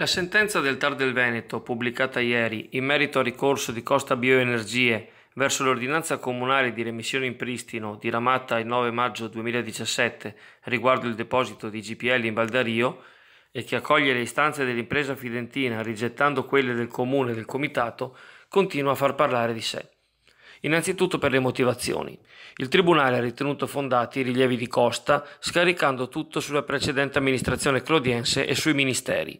La sentenza del TAR del Veneto, pubblicata ieri, in merito al ricorso di Costa Bioenergie verso l'ordinanza comunale di remissione in pristino diramata il 9 maggio 2017 riguardo il deposito di GPL in Val d'Ario e che accoglie le istanze dell'impresa fidentina rigettando quelle del comune e del comitato, continua a far parlare di sé. Innanzitutto per le motivazioni. Il Tribunale ha ritenuto fondati i rilievi di Costa, scaricando tutto sulla precedente amministrazione clodiense e sui ministeri,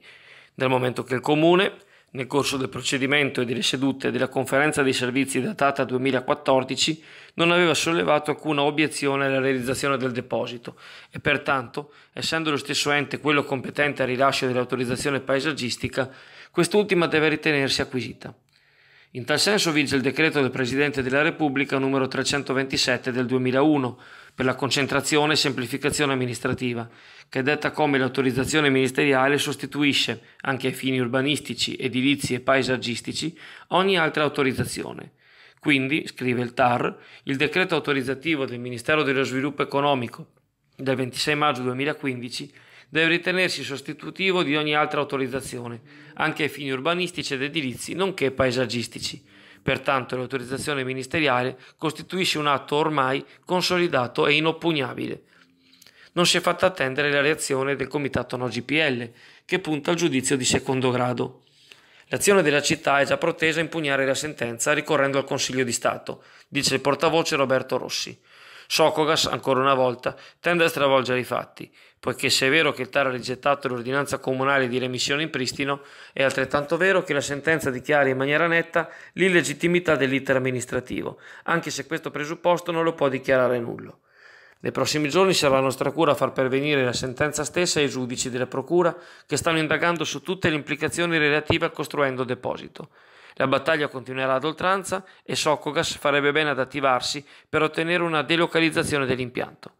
dal momento che il Comune, nel corso del procedimento e delle sedute della conferenza dei servizi datata 2014, non aveva sollevato alcuna obiezione alla realizzazione del deposito e pertanto, essendo lo stesso ente quello competente al rilascio dell'autorizzazione paesaggistica, quest'ultima deve ritenersi acquisita. In tal senso vige il decreto del Presidente della Repubblica numero 327 del 2001 per la concentrazione e semplificazione amministrativa, che detta come l'autorizzazione ministeriale sostituisce, anche ai fini urbanistici, edilizi e paesaggistici, ogni altra autorizzazione. Quindi, scrive il TAR, il decreto autorizzativo del Ministero dello Sviluppo Economico del 26 maggio 2015 deve ritenersi sostitutivo di ogni altra autorizzazione, anche ai fini urbanistici ed edilizi, nonché paesaggistici. Pertanto l'autorizzazione ministeriale costituisce un atto ormai consolidato e inoppugnabile. Non si è fatta attendere la reazione del Comitato No GPL, che punta al giudizio di secondo grado. L'azione della città è già protesa a impugnare la sentenza ricorrendo al Consiglio di Stato, dice il portavoce Roberto Rossi. Socogas, ancora una volta, tende a stravolgere i fatti, poiché se è vero che il TAR ha rigettato l'ordinanza comunale di remissione in pristino, è altrettanto vero che la sentenza dichiara in maniera netta l'illegittimità dell'iter amministrativo, anche se questo presupposto non lo può dichiarare nullo. Nei prossimi giorni sarà nostra cura far pervenire la sentenza stessa ai giudici della Procura che stanno indagando su tutte le implicazioni relative al costruendo deposito. La battaglia continuerà ad oltranza e Socogas farebbe bene ad attivarsi per ottenere una delocalizzazione dell'impianto.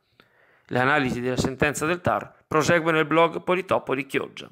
Le analisi della sentenza del TAR prosegue nel blog Politopoli Chioggia.